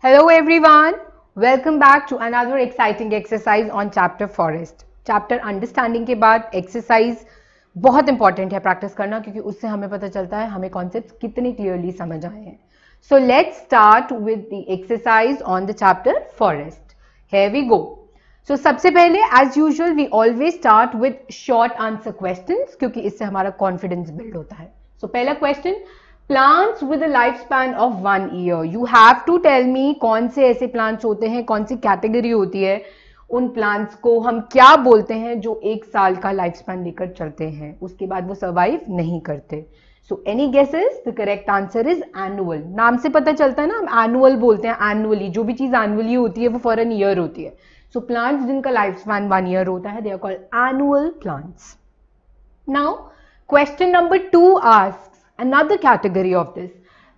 Hello everyone, welcome back to another exciting exercise on chapter forest. Chapter understanding के बाद exercise बहुत important है practice करना क्योंकि उससे हमें पता चलता है हमें concepts कितने clearly समझ आए हैं. So let's start with the exercise on the chapter forest. Here we go. So सबसे पहले as usual we always start with short answer questions क्योंकि इससे हमारा confidence build होता है. So पहला question, plants with a life span of 1 year. You have to tell me कौन से ऐसे प्लांट्स होते हैं, कौन सी कैटेगरी होती है, उन प्लांट्स को हम क्या बोलते हैं जो 1 साल का लाइफ स्पैन लेकर चलते हैं, उसके बाद वो सर्वाइव नहीं करते. So any guesses? The correct answer is annual. नाम से पता चलता है ना, हम एनुअल बोलते हैं. एनुअली जो भी चीज एनुअली होती है वो फॉर एन ईयर होती है. सो प्लांट्स जिनका लाइफ स्पैन 1 ईयर होता है, they are called annual plants. Now question number 2 asks another category of this,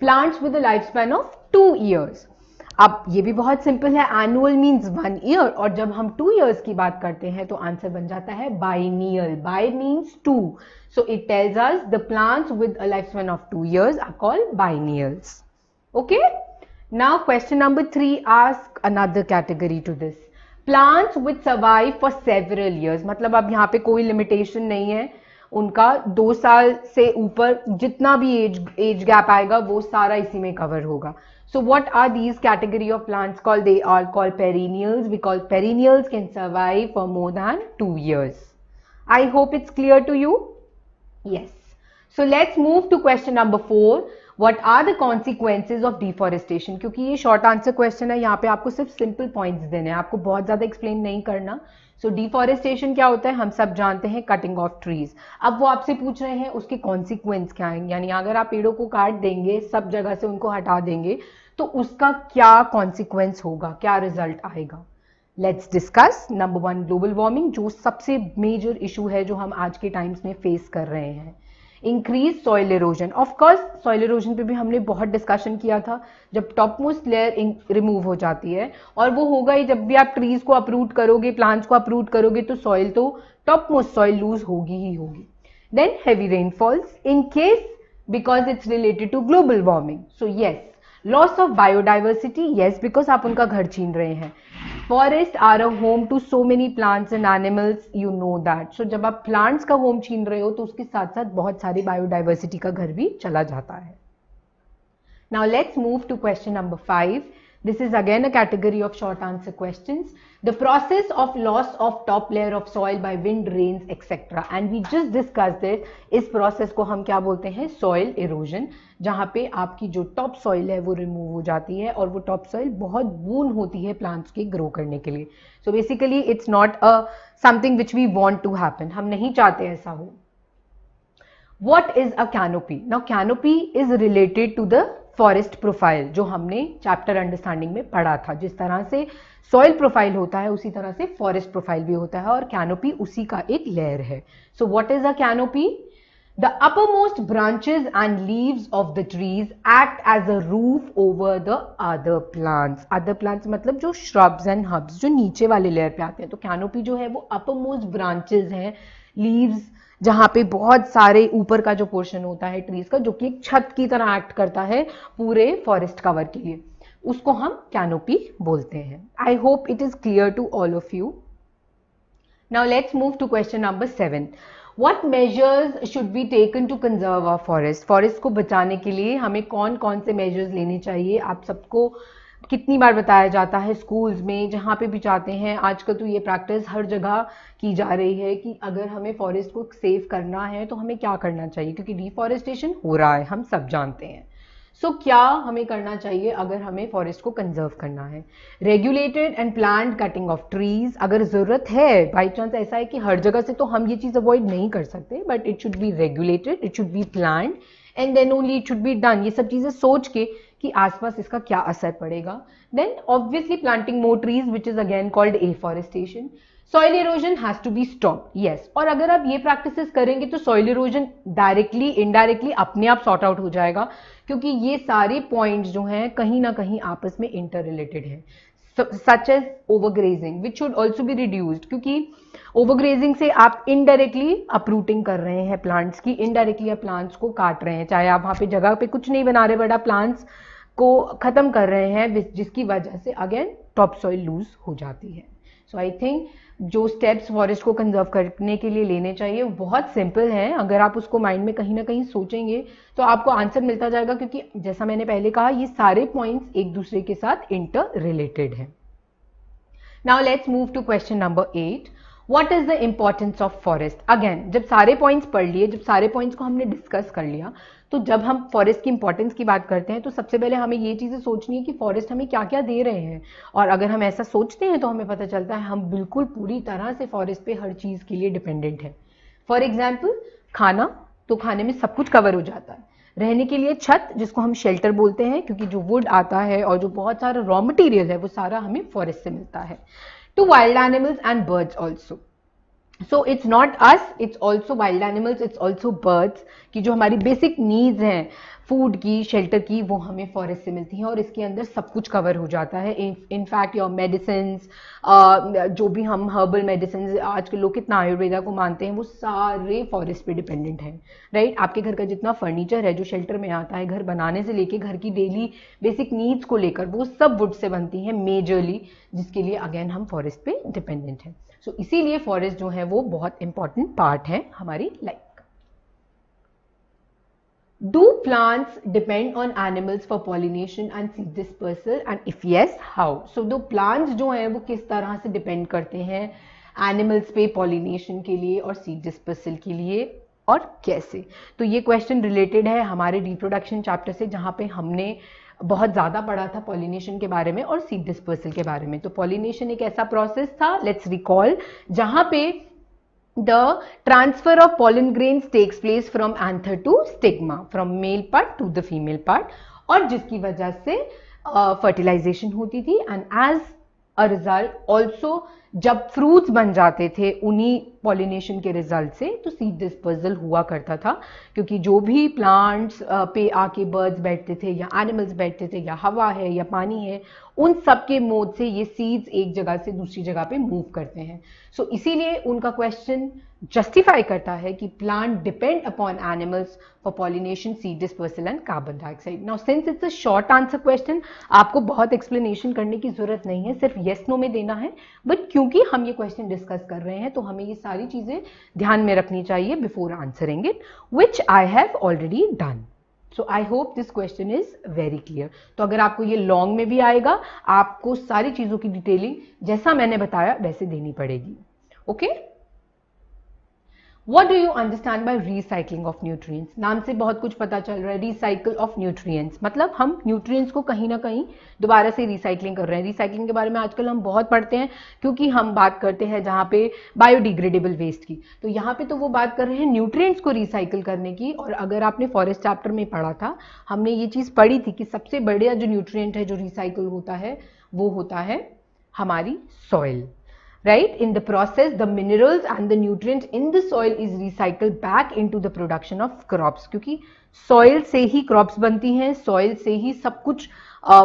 plants with a lifespan of 2 years. अब ये भी बहुत सिंपल है. annual means 1 year और जब हम 2 years की बात करते हैं तो आंसर बन जाता है biennial. Bi means 2, so it tells us the plants with a lifespan of 2 years are called biennials. Okay, now question number 3 ask another category to this, plants which survive for several years. मतलब अब यहाँ पे कोई limitation नहीं है, उनका 2 साल से ऊपर जितना भी एज गैप आएगा वो सारा इसी में कवर होगा. So what are these category of plants called? They are called perennials, because perennials can survive for more than 2 years. I hope it's clear to you. Yes. So let's move to question number 4. What are the consequences of deforestation? क्योंकि ये short answer question है, यहाँ पे आपको सिर्फ simple points देने हैं, आपको बहुत ज्यादा एक्सप्लेन नहीं करना. सो डिफॉरेस्टेशन क्या होता है हम सब जानते हैं, कटिंग ऑफ ट्रीज. अब वो आपसे पूछ रहे हैं उसके कॉन्सिक्वेंस क्या है, यानी अगर आप पेड़ों को काट देंगे, सब जगह से उनको हटा देंगे, तो उसका क्या कॉन्सिक्वेंस होगा, क्या रिजल्ट आएगा. Let's discuss. Number 1, global warming, जो सबसे मेजर इशू है जो हम आज के टाइम्स में फेस कर रहे हैं. Increase soil erosion. Of course soil erosion पे भी हमने बहुत डिस्कशन किया था, जब टॉप मोस्ट लेयर रिमूव हो जाती है, और वो होगा ही जब भी आप ट्रीज को अपरूट करोगे, प्लांट्स को अपरूट करोगे, तो सॉइल तो टॉप मोस्ट सॉइल लूज होगी ही होगी. Then heavy rainfalls in case because it's related to global warming. So yes, loss of biodiversity, yes, because आप उनका घर छीन रहे हैं. Forest are a home to so many plants and animals, you know that. So जब आप plants का home छीन रहे हो तो उसके साथ साथ बहुत सारी बायोडाइवर्सिटी का घर भी चला जाता है. Now let's move to question number 5. This is again a category of short answer questions. The process of loss of top layer of soil by wind, rains, etc. And we just discussed it. इस process को हम क्या बोलते हैं? Soil erosion. जहाँ पे आपकी जो top soil है वो remove हो जाती है और वो top soil बहुत boon होती है plants के grow करने के लिए. So basically it's not a something which we want to happen. हम नहीं चाहते ऐसा हो. What is a canopy? Now canopy is related to the forest profile जो हमने चैप्टर अंडरस्टैंडिंग में पढ़ा था. जिस तरह से सॉइल प्रोफाइल होता है उसी तरह से फॉरेस्ट प्रोफाइल भी होता है, और कैनोपी उसी का एक लेयर है. So what is a canopy? The uppermost branches and leaves of the trees act as a roof over the other plants. Other plants मतलब जो श्रब्स एंड हर्ब्स जो नीचे वाले लेयर पे आते हैं. तो कैनोपी जो है वो अपरमोस्ट ब्रांचेस हैं, लीव्स जहां पे बहुत सारे ऊपर का जो पोर्शन होता है ट्रीज का, जो कि एक छत की तरह एक्ट करता है पूरे फॉरेस्ट कवर के लिए, उसको हम कैनोपी बोलते हैं. I hope it is clear to all of you. Now let's move to question number 7. What measures should be taken to conserve our forest? Forest को बचाने के लिए हमें कौन कौन से मेजर्स लेने चाहिए? आप सबको कितनी बार बताया जाता है स्कूल्स में, जहाँ पे भी जाते हैं. आजकल तो ये प्रैक्टिस हर जगह की जा रही है कि अगर हमें फॉरेस्ट को सेव करना है तो हमें क्या करना चाहिए, क्योंकि डिफॉरेस्टेशन हो रहा है, हम सब जानते हैं. सो क्या हमें करना चाहिए अगर हमें फॉरेस्ट को कंजर्व करना है? Regulated and planned cutting of trees. अगर जरूरत है, बाई चांस ऐसा है कि हर जगह से तो हम ये चीज अवॉइड नहीं कर सकते, but it should be regulated, it should be planned and then only it should be done. ये सब चीजें सोच के कि आसपास इसका क्या असर पड़ेगा. Then obviously planting more trees which is again called afforestation. Soil erosion has to be stop. Yes, और अगर आप ये प्रैक्टिसेस करेंगे तो सॉइल इरोजन डायरेक्टली इनडायरेक्टली अपने आप सॉर्ट आउट हो जाएगा, क्योंकि ये सारे पॉइंट्स जो हैं कहीं ना कहीं आपस में इंटर रिलेटेड है. Such as overgrazing which should also be reduced, क्योंकि ओवरग्रेजिंग से आप इनडायरेक्टली अपरूटिंग कर रहे हैं प्लांट्स की, इनडायरेक्टली आप प्लांट्स को काट रहे हैं. चाहे आप वहां पे जगह पे कुछ नहीं बना रहे, बट आप प्लांट्स को ख़त्म कर रहे हैं, जिसकी वजह से अगेन टॉप सॉइल लूज हो जाती है। सो आई थिंक जो स्टेप्स फॉरेस्ट को कंजर्व करने के लिए लेने चाहिए वो बहुत सिंपल हैं। अगर आप उसको माइंड में कहीं ना कहीं सोचेंगे तो आपको आंसर मिलता जाएगा, क्योंकि जैसा मैंने पहले कहा ये सारे पॉइंट्स एक दूसरे के साथ इंटर रिलेटेड हैं। Now let's move to question number 8। What is the importance of forest? Again, जब सारे पॉइंट्स पढ़ लिए, जब सारे पॉइंट्स को हमने डिस्कस कर लिया, तो जब हम फॉरेस्ट की इंपॉर्टेंस की बात करते हैं तो सबसे पहले हमें ये चीज़ें सोचनी है कि फॉरेस्ट हमें क्या क्या दे रहे हैं। और अगर हम ऐसा सोचते हैं तो हमें पता चलता है हम बिल्कुल पूरी तरह से फॉरेस्ट पे हर चीज़ के लिए डिपेंडेंट है। फॉर एग्जाम्पल खाना, तो खाने में सब कुछ कवर हो जाता है। रहने के लिए छत, जिसको हम शेल्टर बोलते हैं, क्योंकि जो वुड आता है और जो बहुत सारा रॉ मटेरियल है वो सारा हमें फॉरेस्ट से मिलता है। To wild animals and birds also. So it's not us, it's also wild animals, it's also birds कि जो हमारी बेसिक नीड्स हैं फूड की, शेल्टर की, वो हमें फॉरेस्ट से मिलती हैं और इसके अंदर सब कुछ कवर हो जाता है। इनफैक्ट योर मेडिसिन, जो भी हम हर्बल मेडिसिन, आजकल लोग कितना आयुर्वेदा को मानते हैं, वो सारे फॉरेस्ट पे डिपेंडेंट हैं, राइट। आपके घर का जितना फर्नीचर है जो शेल्टर में आता है, घर बनाने से लेके घर की डेली बेसिक नीड्स को लेकर, वो सब वुड से बनती हैं मेजरली, जिसके लिए अगेन हम फॉरेस्ट पे डिपेंडेंट हैं। सो इसीलिए फॉरेस्ट जो है वो बहुत इंपॉर्टेंट पार्ट है हमारी life. Do plants depend on animals for pollination and seed dispersal, and if yes, how? So the plants जो हैं वो किस तरह से डिपेंड करते हैं एनिमल्स पे पॉलिनेशन के लिए और सीड डिस्पर्सल के लिए, और कैसे? तो ये क्वेश्चन रिलेटेड है हमारे रिप्रोडक्शन चैप्टर से, जहाँ पे हमने बहुत ज़्यादा पढ़ा था पॉलिनेशन के बारे में और सीड डिस्पर्सल के बारे में। तो पॉलिनेशन एक ऐसा प्रोसेस था, लेट्स रिकॉल, जहाँ पे the transfer of pollen grains takes place from anther to stigma, from male part to the female part, और जिसकी वजह से fertilization होती थी, and as a result also जब फ्रूट्स बन जाते थे उन्हीं पॉलिनेशन के रिजल्ट से, तो सीड डिस्पर्सल हुआ करता था, क्योंकि जो भी प्लांट्स पे आके बर्ड्स बैठते थे या एनिमल्स बैठते थे या हवा है या पानी है, उन सब के मोड से ये सीड्स एक जगह से दूसरी जगह पे मूव करते हैं। सो इसीलिए उनका क्वेश्चन जस्टिफाई करता है कि plant depend upon animals for pollination, seed dispersal and carbon dioxide. Now since it's a short answer question, आपको बहुत एक्सप्लेनेशन करने की जरूरत नहीं है, सिर्फ येस नो में देना है। बट क्योंकि हम ये क्वेश्चन डिस्कस कर रहे हैं तो हमें ये सारी चीजें ध्यान में रखनी चाहिए before answering it, which I have already done. So I hope this question is very clear. तो अगर आपको ये लॉन्ग में भी आएगा, आपको सारी चीजों की डिटेलिंग जैसा मैंने बताया वैसे देनी पड़ेगी। Okay, What do you understand by recycling of nutrients? नाम से बहुत कुछ पता चल रहा है। Recycle of nutrients मतलब हम न्यूट्रिएंट्स को कहीं ना कहीं दोबारा से रिसाइकलिंग कर रहे हैं। रिसाइकलिंग के बारे में आजकल हम बहुत पढ़ते हैं, क्योंकि हम बात करते हैं जहाँ पे बायोडिग्रेडेबल वेस्ट की, तो यहाँ पे तो वो बात कर रहे हैं न्यूट्रिएंट्स को रिसाइकल करने की। और अगर आपने फॉरेस्ट चैप्टर में पढ़ा था, हमने ये चीज़ पढ़ी थी कि सबसे बढ़िया जो न्यूट्रिएंट है जो रिसाइकल होता है वो होता है हमारी soil, right? In the process, the minerals and the nutrients in the soil is recycled back into the production of crops, क्योंकि soil से ही crops बनती हैं, soil से ही सब कुछ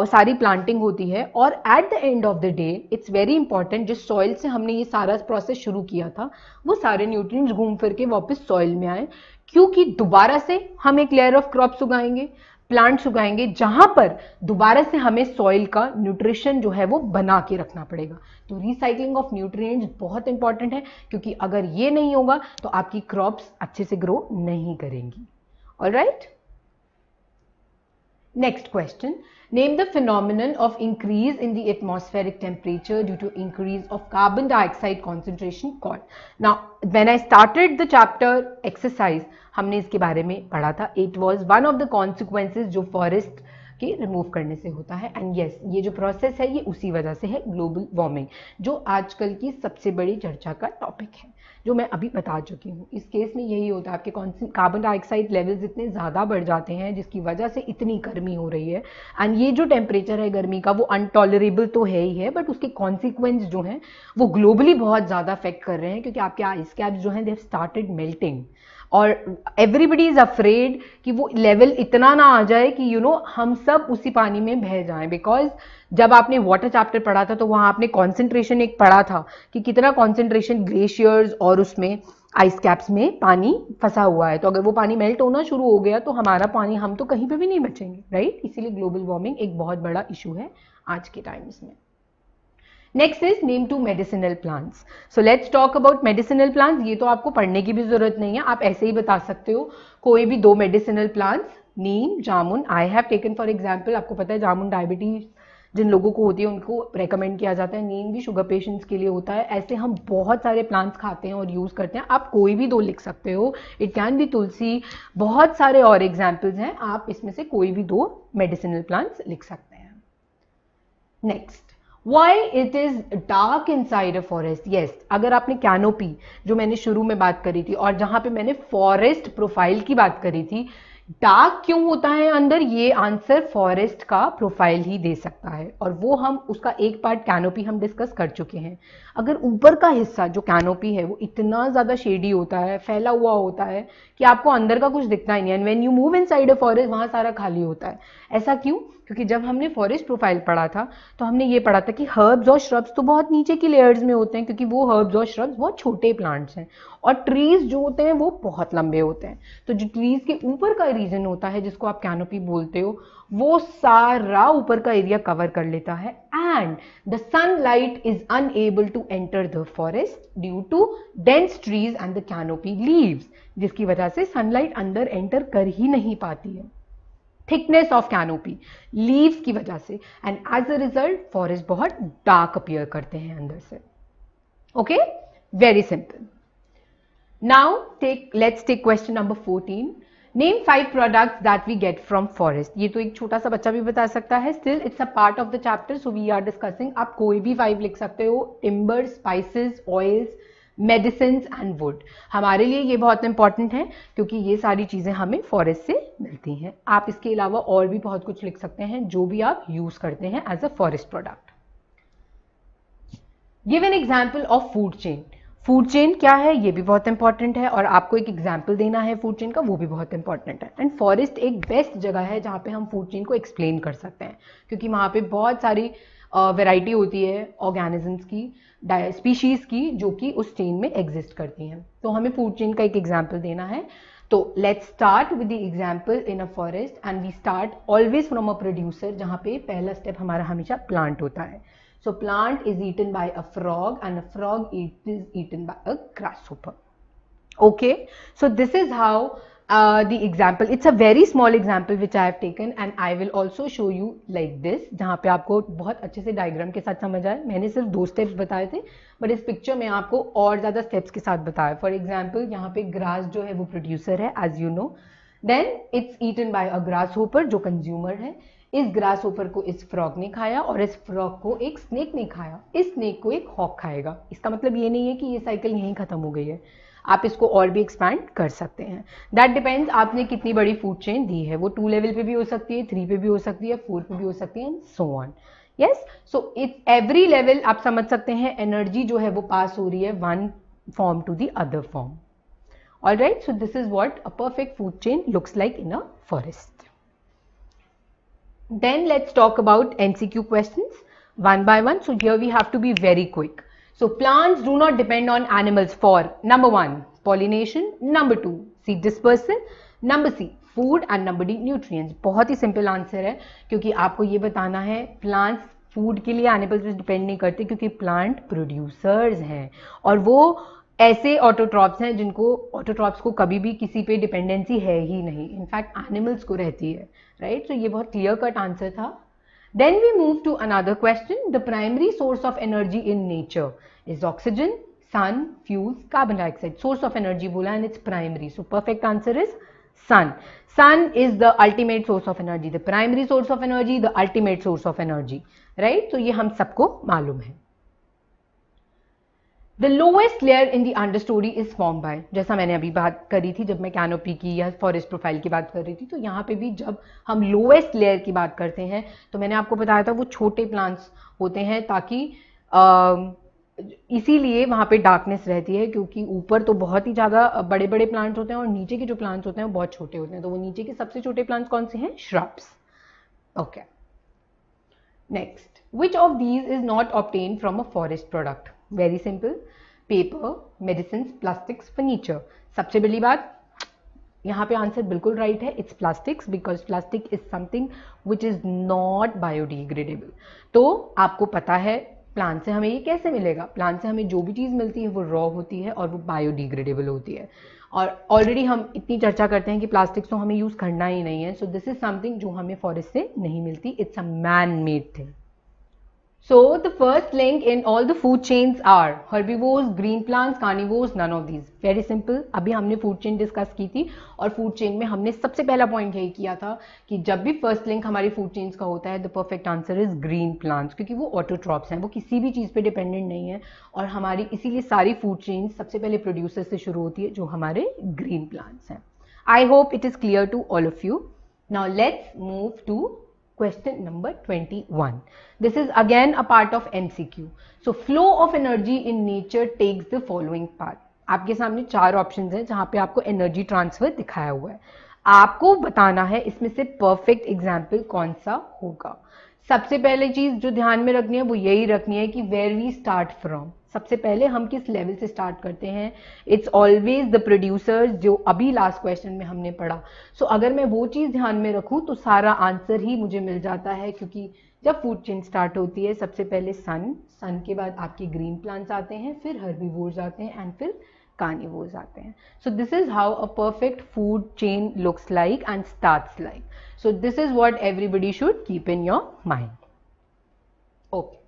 सारी planting होती है। और at the end of the day, it's very important, जिस soil से हमने ये सारा process शुरू किया था, वो सारे nutrients घूम फिर के वापस soil में आए, क्योंकि दोबारा से हम एक layer of crops उगाएंगे, प्लांट्स उगाएंगे, जहां पर दोबारा से हमें सॉइल का न्यूट्रिशन जो है वो बना के रखना पड़ेगा। तो रिसाइकलिंग ऑफ न्यूट्रिएंट्स बहुत इंपॉर्टेंट है, क्योंकि अगर ये नहीं होगा तो आपकी क्रॉप्स अच्छे से ग्रो नहीं करेंगी। Alright, next question, name the phenomenon of increase in the atmospheric temperature due to increase of carbon dioxide concentration called. Now when I started the chapter exercise, हमने इसके बारे में पढ़ा था। It was one of the consequences जो forest के remove करने से होता है। एंड यस, ये जो प्रोसेस है ये उसी वजह से है, ग्लोबल वार्मिंग, जो आजकल की सबसे बड़ी चर्चा का टॉपिक है, जो मैं अभी बता चुकी हूँ। इस केस में यही होता है, आपके कार्बन डाइऑक्साइड लेवल्स इतने ज़्यादा बढ़ जाते हैं जिसकी वजह से इतनी गर्मी हो रही है। एंड ये जो टेम्परेचर है गर्मी का वो अनटॉलरेबल तो है ही है, बट उसके कॉन्सिक्वेंस जो हैं वो ग्लोबली बहुत ज़्यादा अफेक्ट कर रहे हैं, क्योंकि आपके आइस कैप्स जो हैं दे हैव स्टार्टेड मेल्टिंग। और एवरीबडी इज अफ्रेड कि वो लेवल इतना ना आ जाए कि हम सब उसी पानी में बह जाएं। बिकॉज जब आपने वाटर चैप्टर पढ़ा था तो वहां आपने कॉन्सेंट्रेशन एक पढ़ा था कि कितना कॉन्सेंट्रेशन ग्लेशियर्स और उसमें आइस कैप्स में पानी फंसा हुआ है। तो अगर वो पानी मेल्ट होना शुरू हो गया तो हमारा पानी, हम तो कहीं पे भी नहीं बचेंगे, राइट। इसीलिए ग्लोबल वार्मिंग एक बहुत बड़ा इशू है आज के टाइम्स में। Next is name to medicinal plants. So let's talk about medicinal plants. ये तो आपको पढ़ने की भी जरूरत नहीं है, आप ऐसे ही बता सकते हो कोई भी 2 medicinal plants, Neem, jamun. I have taken for example, आपको पता है जामुन डायबिटीज जिन लोगों को होती है उनको रेकमेंड किया जाता है, नीम भी शुगर पेशेंट्स के लिए होता है। ऐसे हम बहुत सारे प्लांट्स खाते हैं और यूज करते हैं, आप कोई भी 2 लिख सकते हो। इट कैन बी तुलसी, बहुत सारे और एग्जाम्पल्स हैं, आप इसमें से कोई भी 2 मेडिसिनल प्लांट्स लिख सकते हैं। Next, Why it is dark inside a forest? Yes, अगर आपने कैनोपी, जो मैंने शुरू में बात करी थी और जहां पे मैंने फॉरेस्ट प्रोफाइल की बात करी थी, डार्क क्यों होता है अंदर, ये आंसर फॉरेस्ट का प्रोफाइल ही दे सकता है। और वो हम उसका एक पार्ट कैनोपी हम डिस्कस कर चुके हैं। अगर ऊपर का हिस्सा जो कैनोपी है वो इतना ज्यादा शेडी होता है, फैला हुआ होता है कि आपको अंदर का कुछ दिखता ही नहीं है, and when you move inside a forest वहां सारा खाली होता है। ऐसा क्यों? क्योंकि जब हमने फॉरेस्ट प्रोफाइल पढ़ा था तो हमने ये पढ़ा था कि हर्ब्स और श्रब्स तो बहुत नीचे की लेयर्स में होते हैं, क्योंकि वो हर्ब्स और श्रब्स बहुत छोटे प्लांट्स हैं, और ट्रीज जो होते हैं वो बहुत लंबे होते हैं। तो जो ट्रीज के ऊपर का रीजन होता है जिसको आप कैनोपी बोलते हो, वो सारा ऊपर का एरिया कवर कर लेता है, and the sunlight is unable to enter the forest due to dense trees and the canopy leaves, जिसकी वजह से सनलाइट अंदर एंटर कर ही नहीं पाती है। थिकनेस ऑफ कैनोपी, लीव्स की वजह से, and as a result forest बहुत डार्क अपीयर करते हैं अंदर से। Okay, very simple. Now let's take question number 14। Name 5 products that we get from forest. ये तो एक छोटा सा बच्चा भी बता सकता है, still it's a part of the chapter, so we are discussing. आप कोई भी 5 लिख सकते हो, timber, spices, oils, medicine and wood. हमारे लिए ये बहुत इंपॉर्टेंट है क्योंकि ये सारी चीजें हमें फॉरेस्ट से मिलती हैं। आप इसके अलावा और भी बहुत कुछ लिख सकते हैं जो भी आप यूज करते हैं as a forest product. Give an example of food chain. Food chain क्या है ये भी बहुत इंपॉर्टेंट है, और आपको एक एग्जाम्पल देना है फूड चेन का, वो भी बहुत इंपॉर्टेंट है। एंड फॉरेस्ट एक बेस्ट जगह है जहां पे हम फूड चेन को एक्सप्लेन कर सकते हैं, क्योंकि वहां पे बहुत सारी वैरायटी होती है ऑर्गेनिजम्स की, स्पीशीज की, जो कि उस चेन में एग्जिस्ट करती हैं। तो हमें फूड चेन का एक एग्जाम्पल देना है। तो let's start with the example in a forest, and we start always from a producer, जहां पे पहला स्टेप हमारा हमेशा प्लांट होता है। So plant is eaten by a frog and a frog is eaten by a grasshopper. Okay, so this is how the example, it's a very small example which I have taken and I will also show you like this, जहाँ पे आपको बहुत अच्छे से diagram के साथ समझ आए। मैंने सिर्फ 2 स्टेप्स बताए थे, बट इस पिक्चर में आपको और ज़्यादा स्टेप्स के साथ बताया। फॉर एग्जाम्पल यहाँ पे ग्रास जो है वो प्रोड्यूसर है as you know, then it's eaten by a grasshopper जो कंज्यूमर है। इस ग्रास होपर को इस फ्रॉग ने खाया और इस फ्रॉग को एक स्नेक ने खाया, इस स्नेक को एक हॉक खाएगा। इसका मतलब ये नहीं है कि ये साइकिल यहीं खत्म हो गई है, आप इसको और भी एक्सपैंड कर सकते हैं। दैट डिपेंड्स आपने कितनी बड़ी फूड चेन दी है, वो 2 लेवल पे भी हो सकती है, 3 पे भी हो सकती है, 4 पे भी हो सकती है, and so on. Yes, so it every level आप समझ सकते हैं एनर्जी जो है वो पास हो रही है one form to the other form. Alright, so this is what a perfect food chain looks like in a forest. Then let's talk about MCQ questions one by one. So here we have to be very quick. So plants do not depend on animals for number 1 pollination, number 2 seed dispersal, number C food and number D nutrients. बहुत ही simple answer है क्योंकि आपको ये बताना है plants food के लिए animals पे डिपेंड नहीं करते, क्योंकि प्लांट प्रोड्यूसर्स हैं और वो ऐसे ऑटोट्रॉप्स हैं जिनको ऑटोट्रॉप्स को कभी भी किसी पे डिपेंडेंसी है ही नहीं, इनफैक्ट एनिमल्स को रहती है, राइट। सो ये बहुत क्लियर कट आंसर था। Then we move to another question. The primary source of energy in nature is oxygen, sun, fuels, carbon dioxide. Source of energy बोला and its primary, so perfect answer is sun. Sun is the ultimate source of energy, the primary source of energy, the ultimate source of energy, right? तो ये हम सबको मालूम है। The lowest layer in the understory is formed by, जैसा मैंने अभी बात करी थी जब मैं कैनोपी की या फॉरेस्ट प्रोफाइल की बात कर रही थी, तो यहाँ पे भी जब हम लोएस्ट लेयर की बात करते हैं तो मैंने आपको बताया था वो छोटे प्लांट्स होते हैं ताकि इसीलिए वहाँ पे डार्कनेस रहती है, क्योंकि ऊपर तो बहुत ही ज़्यादा बड़े बड़े प्लांट्स होते हैं और नीचे के जो प्लांट्स होते हैं वो बहुत छोटे होते हैं। तो वो नीचे के सबसे छोटे प्लांट्स कौन से हैं? Shrubs. Okay, next, which of these is not obtain from a forest product? Very simple, paper, medicine, plastics, furniture. सबसे पहली बात, यहाँ पे आंसर बिल्कुल राइट है, it's plastics, because plastic is something which is not biodegradable. तो आपको पता है प्लांट से हमें ये कैसे मिलेगा? प्लांट से हमें जो भी चीज़ मिलती है वो रॉ होती है और वो बायोडिग्रेडेबल होती है। और ऑलरेडी हम इतनी चर्चा करते हैं कि प्लास्टिक्स तो हमें यूज़ करना ही नहीं है। सो दिस इज समथिंग जो हमें फॉरेस्ट से नहीं मिलती, it's a man made thing. So the first link in all the food chains are herbivores, green plants, carnivores, none of these. Very simple. अभी हमने food chain डिस्कस की थी और food chain में हमने सबसे पहला पॉइंट यही किया था कि जब भी फर्स्ट लिंक हमारी food chains का होता है, the perfect answer is green plants, क्योंकि वो ऑटोट्रॉप्स हैं, वो किसी भी चीज़ पे डिपेंडेंट नहीं है और हमारी इसीलिए सारी food chains सबसे पहले प्रोड्यूसर से शुरू होती है, जो हमारे green plants हैं. I hope it is clear to all of you. Now let's move to question number 21. This is again a part of MCQ. So flow of energy in nature takes the following path. आपके सामने 4 options हैं जहां पे आपको energy transfer दिखाया हुआ है। आपको बताना है इसमें से परफेक्ट एग्जाम्पल कौन सा होगा। सबसे पहले चीज जो ध्यान में रखनी है वो यही रखनी है कि वेयर वी स्टार्ट फ्रॉम। सबसे पहले हम किस लेवल से स्टार्ट करते हैं? इट्स ऑलवेज द प्रोड्यूसर्स, जो अभी लास्ट क्वेश्चन में हमने पढ़ा। सो अगर मैं वो चीज ध्यान में रखूं तो सारा आंसर ही मुझे मिल जाता है, क्योंकि जब फूड चेन स्टार्ट होती है सबसे पहले सन के बाद आपके ग्रीन प्लांट्स आते हैं, फिर हर्बीवोर्स आते हैं एंड फिर कार्निवोर्स आते हैं। सो this is how a perfect food chain looks like and starts like. So this is what everybody should keep in your mind. Okay.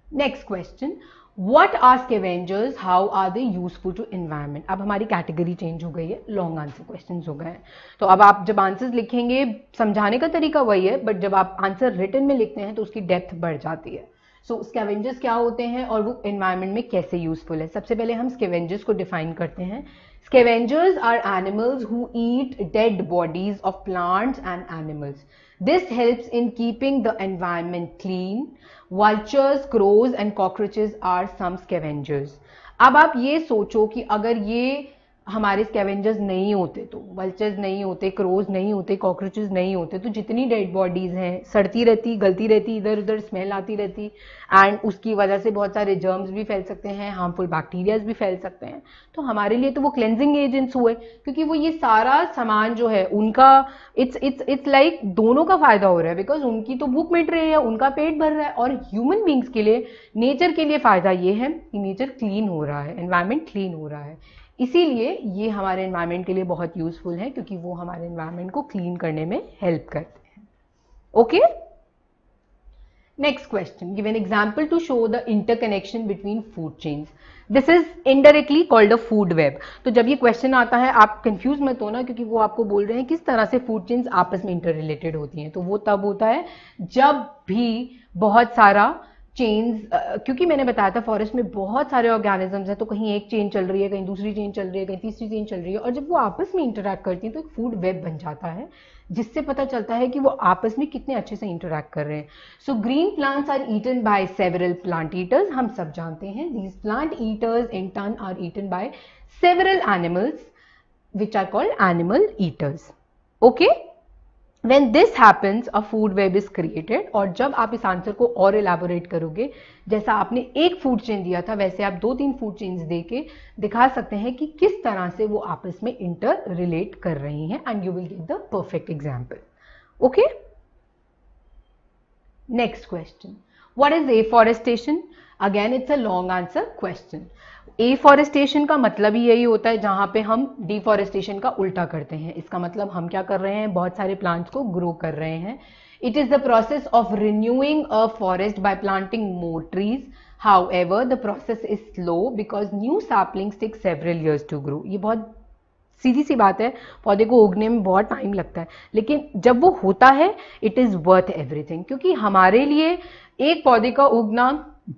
Next question. What are scavengers? How are they useful to environment? अब हमारी category change हो गई है, long answer questions हो गए हैं। तो अब आप जब आंसर्स लिखेंगे, समझाने का तरीका वही है, बट जब आप आंसर रिटन में लिखते हैं तो उसकी डेप्थ बढ़ जाती है। सो स्कैवेंजर्स क्या होते हैं और वो एनवायरमेंट में कैसे यूजफुल है? सबसे पहले हम स्कैवेंजर्स को डिफाइन करते हैं। Scavengers are animals who eat dead bodies of plants and animals. This helps in keeping the environment clean. Vultures, crows and cockroaches are some scavengers. अब आप ये सोचो कि अगर ये हमारे स्कैवेंजर्स नहीं होते, तो वल्चर्स नहीं होते, क्रोज नहीं होते, कॉकरोचेस नहीं होते, तो जितनी डेड बॉडीज हैं सड़ती रहती, गलती रहती, इधर उधर स्मेल आती रहती, एंड उसकी वजह से बहुत सारे जर्म्स भी फैल सकते हैं, हार्मफुल बैक्टीरियाज भी फैल सकते हैं। तो हमारे लिए तो वो क्लेंजिंग एजेंट्स हुए, क्योंकि वो ये सारा सामान जो है उनका इट्स लाइक दोनों का फायदा हो रहा है, बिकॉज उनकी तो भूख मिट रही है, उनका पेट भर रहा है, और ह्यूमन बींग्स के लिए, नेचर के लिए फायदा ये है कि नेचर क्लीन हो रहा है, एनवायरमेंट क्लीन हो रहा है। इसीलिए ये हमारे एनवायरनमेंट के लिए बहुत यूजफुल है, क्योंकि वो हमारे एनवायरनमेंट को क्लीन करने में हेल्प करते हैं। Okay, next question, give an example to show the interconnection between food chains. This is indirectly called a food web. तो जब ये क्वेश्चन आता है आप कंफ्यूज मत होना, क्योंकि वो आपको बोल रहे हैं किस तरह से फूड चेन्स आपस में इंटर रिलेटेड होती हैं। तो वो तब होता है जब भी बहुत सारा चेन्स, क्योंकि मैंने बताया था फॉरेस्ट में बहुत सारे ऑर्गेनिजम्स हैं, तो कहीं एक चेन चल रही है, कहीं दूसरी चेन चल रही है, कहीं तीसरी चेन चल रही है, और जब वो आपस में इंटरैक्ट करती हैं तो एक फूड वेब बन जाता है, जिससे पता चलता है कि वो आपस में कितने अच्छे से इंटरैक्ट कर रहे हैं। So green plants are eaten by several plant eaters. हम सब जानते हैं these plant eaters in turn are eaten by several animals which are called animal eaters. Okay, When this happens, a food web is created. और जब आप इस answer को और एलैबोरेट करोगे, जैसा आपने एक फूड चेन दिया था वैसे आप 2-3 फूड चेन्स देके दिखा सकते हैं कि किस तरह से वो आपस में इंटर रिलेट कर रही हैं, and you will get the perfect example. Okay, next question, what is afforestation? Again it's a long answer question. Afforestation का मतलब ही यही होता है जहां पे हम डिफॉरेस्टेशन का उल्टा करते हैं। इसका मतलब हम क्या कर रहे हैं, बहुत सारे प्लांट्स को ग्रो कर रहे हैं। It is the process of renewing a forest by planting more trees. However the process is slow because new saplings take several years to grow. ये बहुत सीधी सी बात है, पौधे को उगने में बहुत टाइम लगता है, लेकिन जब वो होता है इट इज वर्थ एवरीथिंग, क्योंकि हमारे लिए एक पौधे का उगना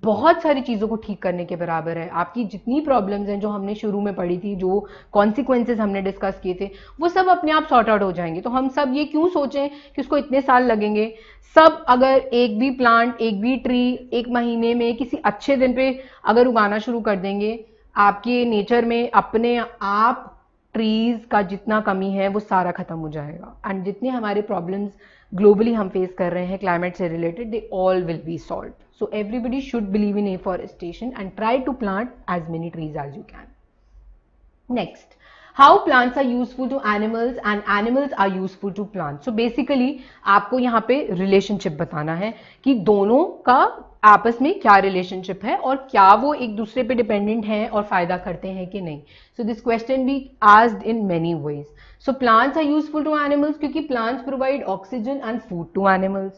बहुत सारी चीज़ों को ठीक करने के बराबर है। आपकी जितनी प्रॉब्लम्स हैं जो हमने शुरू में पढ़ी थी, जो कॉन्सिक्वेंसेस हमने डिस्कस किए थे, वो सब अपने आप सॉर्ट आउट हो जाएंगे। तो हम सब ये क्यों सोचें कि उसको इतने साल लगेंगे। सब अगर एक भी प्लांट, एक भी ट्री एक महीने में किसी अच्छे दिन पे अगर उगाना शुरू कर देंगे, आपके नेचर में अपने आप ट्रीज का जितना कमी है वो सारा खत्म हो जाएगा। एंड जितने हमारे प्रॉब्लम्स ग्लोबली हम फेस कर रहे हैं क्लाइमेट से related, they all will be solve. So everybody should believe in afforestation and try to plant as many trees as you can. Next, how plants are useful to animals and animals are useful to plants. So basically आपको यहाँ पे relationship बताना है कि दोनों का आपस में क्या relationship है और क्या वो एक दूसरे पे dependent हैं और फायदा करते हैं कि नहीं. So this question be asked in many ways. So plants are useful to animals क्योंकि plants provide oxygen and food to animals.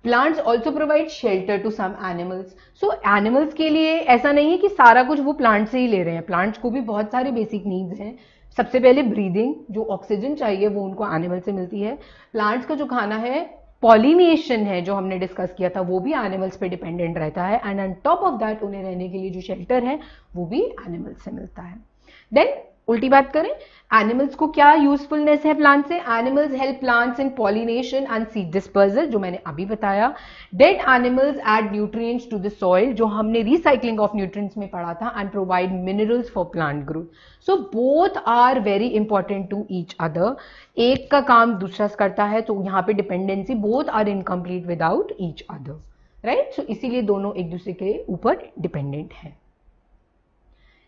Plants also provide shelter to some animals. So animals के लिए ऐसा नहीं है कि सारा कुछ वो प्लांट से ही ले रहे हैं, प्लांट्स को भी बहुत सारे बेसिक नीड्स हैं। सबसे पहले ब्रीदिंग, जो ऑक्सीजन चाहिए वो उनको एनिमल से मिलती है। प्लांट्स का जो खाना है, पॉलिनेशन है जो हमने डिस्कस किया था, वो भी एनिमल्स पे डिपेंडेंट रहता है। And on top of that उन्हें रहने के लिए जो शेल्टर है वो भी एनिमल्स से मिलता है। देन उल्टी बात करें, एनिमल्स को क्या यूजफुलनेस है प्लांट से? Animals help plants in pollination and seed dispersal, जो मैंने अभी बताया। Dead animals add nutrients to the soil, जो हमने रिसाइकलिंग ऑफ न्यूट्रिएंट्स में पढ़ा था, and provide minerals for plant growth. So both are very important to each other. एक का काम दूसरा करता है, तो यहाँ पे dependency, both are incomplete without each other, right. So इसीलिए दोनों एक दूसरे के ऊपर डिपेंडेंट है।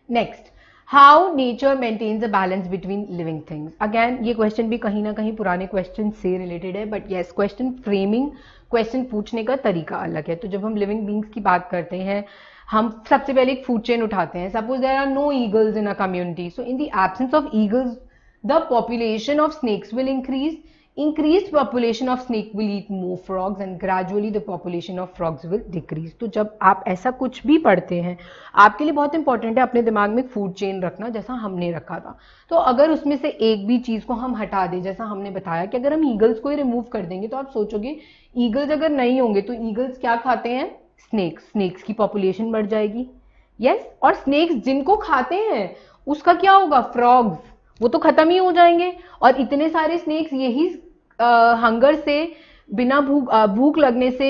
Next, how nature maintains a balance between living things. Again ये क्वेश्चन भी कहीं ना कहीं पुराने क्वेश्चन से रिलेटेड है, but yes, question framing, question पूछने का तरीका अलग है। तो जब हम लिविंग बींग्स की बात करते हैं, हम सबसे पहले एक फूड चेन उठाते हैं। Suppose there are no eagles in a community, so in the absence of eagles the population of snakes will increase. Increased population of snake will eat more frogs and gradually the population of frogs will decrease. तो जब आप ऐसा कुछ भी पढ़ते हैं, आपके लिए बहुत इंपॉर्टेंट है अपने दिमाग में फूड चेन रखना, जैसा हमने रखा था। तो अगर उसमें से एक भी चीज को हम हटा दें, जैसा हमने बताया कि अगर हम ईगल्स को ही रिमूव कर देंगे, तो आप सोचोगे ईगल्स अगर नहीं होंगे तो ईगल्स क्या खाते हैं? स्नेक्स। स्नेक्स की पॉपुलेशन बढ़ जाएगी। यस, और स्नेक्स जिनको खाते हैं उसका क्या होगा? फ्रॉग्स, वो तो खत्म ही हो जाएंगे। और इतने सारे स्नेक्स यही हंगर से, बिना भूख लगने से,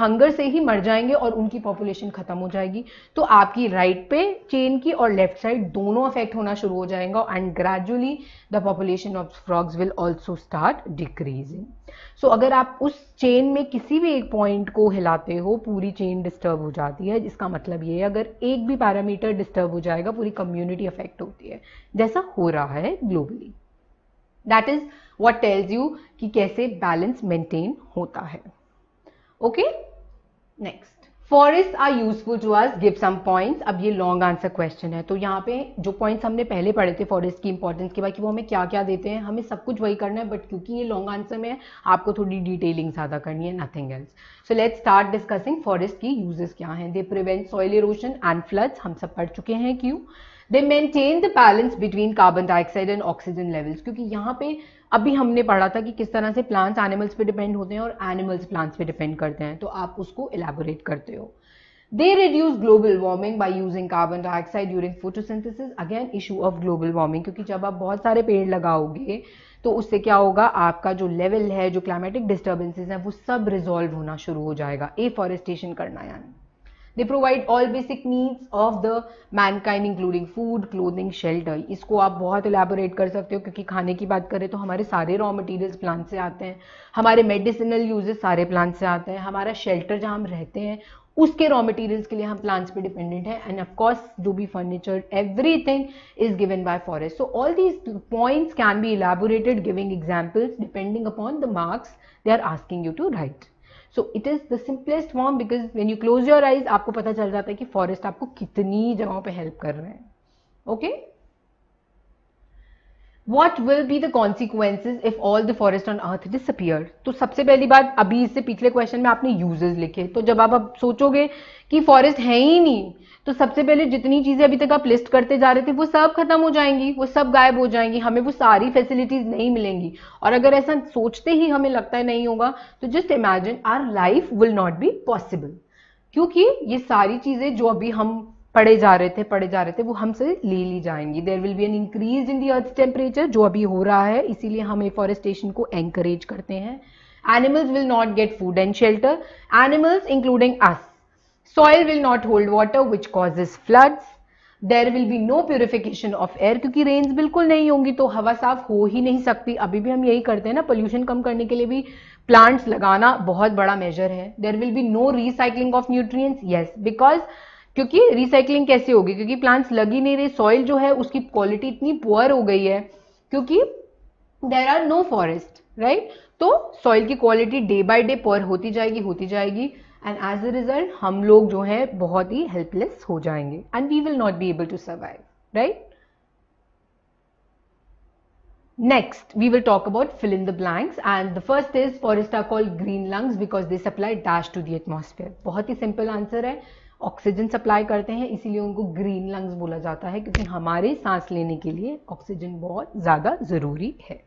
हंगर से ही मर जाएंगे और उनकी पॉपुलेशन खत्म हो जाएगी। तो आपकी राइट पे चेन की और लेफ्ट साइड दोनों अफेक्ट होना शुरू हो जाएगा, and gradually the population of frogs will also start decreasing. So अगर आप उस चेन में किसी भी एक पॉइंट को हिलाते हो, पूरी चेन डिस्टर्ब हो जाती है। जिसका मतलब ये है, अगर एक भी पैरामीटर डिस्टर्ब हो जाएगा, पूरी कम्युनिटी अफेक्ट होती है, जैसा हो रहा है globally. That is what tells you कि कैसे बैलेंस मेंटेन होता है। Okay, next, forest are useful to us, give some points. अब ये लॉन्ग आंसर क्वेश्चन है, तो यहाँ पे जो पॉइंट्स हमने पहले पढ़े थे फॉरेस्ट की इंपॉर्टेंस के बाद कि वो हमें क्या क्या देते हैं, हमें सब कुछ वही करना है, बट क्योंकि ये लॉन्ग आंसर में है, आपको थोड़ी डिटेलिंग ज्यादा करनी है, nothing else. So let's start discussing forest की यूजेस क्या हैं। They prevent soil erosion and floods, हम सब पढ़ चुके हैं क्यों। दे maintain the balance between carbon dioxide and oxygen levels, क्योंकि यहाँ पे अभी हमने पढ़ा था कि किस तरह से प्लांट्स एनिमल्स पे डिपेंड होते हैं और एनिमल्स प्लांट्स पे डिपेंड करते हैं, तो आप उसको इलैबोरेट करते हो। They reduce global warming by using carbon dioxide during photosynthesis. Again, issue of global warming, क्योंकि जब आप बहुत सारे पेड़ लगाओगे तो उससे क्या होगा, आपका जो लेवल है, जो क्लाइमेटिक डिस्टर्बेंसेस हैं, वो सब रिजॉल्व होना शुरू हो जाएगा। एफॉरेस्टेशन करना यानी। They provide all basic needs of the mankind including food, clothing, shelter. इसको आप बहुत elaborate कर सकते हो, क्योंकि खाने की बात करें तो हमारे सारे रॉ मटेरियल्स प्लांट से आते हैं, हमारे मेडिसिनल यूजेस सारे प्लांट से आते हैं, हमारा शेल्टर जहाँ हम रहते हैं उसके रॉ मटेरियल्स के लिए हम प्लांट्स पे डिपेंडेंट है, एंड ऑफ कोर्स जो भी furniture, everything is given by forest. So all these points can be elaborated giving examples depending upon the marks they are asking you to write. So it is the simplest form, because when you close your eyes आपको पता चल जाता है कि forest आपको कितनी जगहों पे हेल्प कर रहे हैं। Okay, What will be the consequences if all the forest on earth disappear? तो सबसे पहली बात, अभी इससे पिछले क्वेश्चन में आपने यूजेस लिखे, तो जब आप अब सोचोगे कि फॉरेस्ट है ही नहीं, तो सबसे पहले जितनी चीजें अभी तक आप लिस्ट करते जा रहे थे वो सब खत्म हो जाएंगी, वो सब गायब हो जाएंगी, हमें वो सारी फैसिलिटीज नहीं मिलेंगी। और अगर ऐसा सोचते ही हमें लगता है नहीं होगा, तो just imagine our life will not be possible, क्योंकि ये सारी चीजें जो अभी हम पढ़े जा रहे थे वो हमसे ले ली जाएंगी. There will be an increase in the earth temperature, जो अभी हो रहा है, इसीलिए हम एफॉरेस्टेशन को एनकरेज करते हैं. Animals will not get food and shelter, animals including us. Soil will not hold water which causes floods. There will be no purification of air, क्योंकि रेन्स बिल्कुल नहीं होंगी तो हवा साफ हो ही नहीं सकती. अभी भी हम यही करते हैं ना, पोल्यूशन कम करने के लिए भी प्लांट्स लगाना बहुत बड़ा मेजर है. There will be no recycling of nutrients, yes, because क्योंकि रिसाइकलिंग कैसे होगी, क्योंकि प्लांट्स लग ही नहीं रहे. सॉइल जो है उसकी क्वालिटी इतनी पुअर हो गई है क्योंकि there are no forest, right. तो सॉइल की quality day by day poor होती जाएगी एंड एज अ रिजल्ट हम लोग जो है बहुत ही हेल्पलेस हो जाएंगे and we will not be able to survive, right. Next, we will talk about fill in the blanks, and the first is forests are called green lungs because they supply dash to the atmosphere. बहुत ही simple answer है, oxygen supply करते हैं इसीलिए उनको green lungs बोला जाता है, क्योंकि हमारे सांस लेने के लिए ऑक्सीजन बहुत ज्यादा जरूरी है.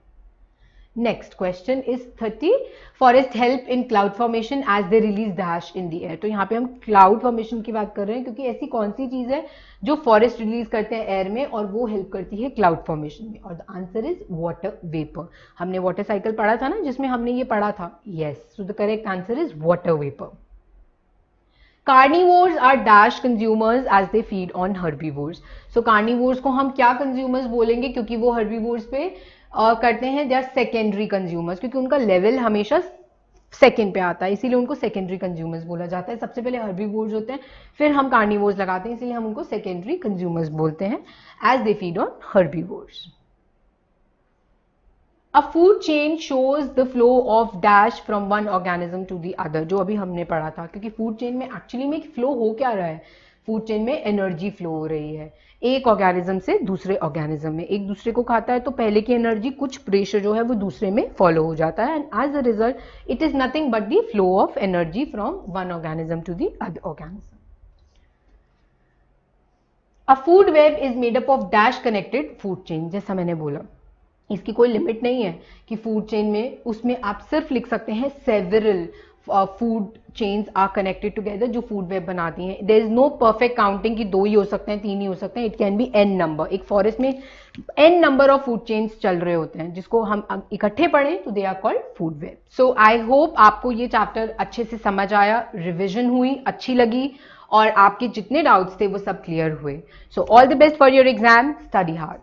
Next question is 30. Forest help in cloud formation as they release dash in the air. तो यहाँ पे हम क्लाउड फॉर्मेशन की बात कर रहे हैं क्योंकि ऐसी कौन सी चीज है जो फॉरेस्ट रिलीज करते हैं एयर में और वो हेल्प करती है क्लाउड फॉर्मेशन में, और the answer is water vapour. हमने वाटर साइकिल पढ़ा था ना जिसमें हमने ये पढ़ा था. Yes, so the correct answer is water vapour. Carnivores are dash consumers as they feed on herbivores. So carnivores को हम क्या consumers बोलेंगे, क्योंकि वो herbivores पे करते हैं, they are secondary consumers, क्योंकि उनका लेवल हमेशा सेकेंड पे आता है, इसीलिए उनको सेकेंडरी कंज्यूमर्स बोला जाता है. सबसे पहले हर्बीवोर्स होते हैं, फिर हम कार्निवोर्स लगाते हैं, इसीलिए हम उनको सेकेंडरी कंज्यूमर्स बोलते हैं as they feed on herbivores. A food chain shows the flow of dash from one organism to the other, जो अभी हमने पढ़ा था. क्योंकि फूड चेन में एक्चुअली में फ्लो हो क्या रहा है, फूड चेन में एनर्जी फ्लो हो रही है एक ऑर्गेनिज्म से दूसरे ऑर्गेनिज्म में. एक दूसरे को खाता है तो पहले की एनर्जी कुछ प्रेशर जो है वो दूसरे में फॉलो हो जाता है, and as a result it is nothing but the flow of energy from one organism to the other organism. A food web is made up of dash connected food chain. जैसा मैंने बोला, इसकी कोई limit नहीं है कि food chain में, उसमें आप सिर्फ लिख सकते हैं several food chains are connected together जो फूड वेब बनाती हैं. There is no perfect counting कि 2 ही हो सकते हैं, 3 ही हो सकते हैं. It can be n number. एक फॉरेस्ट में n number of food chains चल रहे होते हैं जिसको हम इकट्ठे पढ़ें तो they are called food web. So I hope आपको ये चैप्टर अच्छे से समझ आया, रिविजन हुई, अच्छी लगी और आपके जितने डाउट्स थे वो सब क्लियर हुए. So all the best for your exam. Study hard.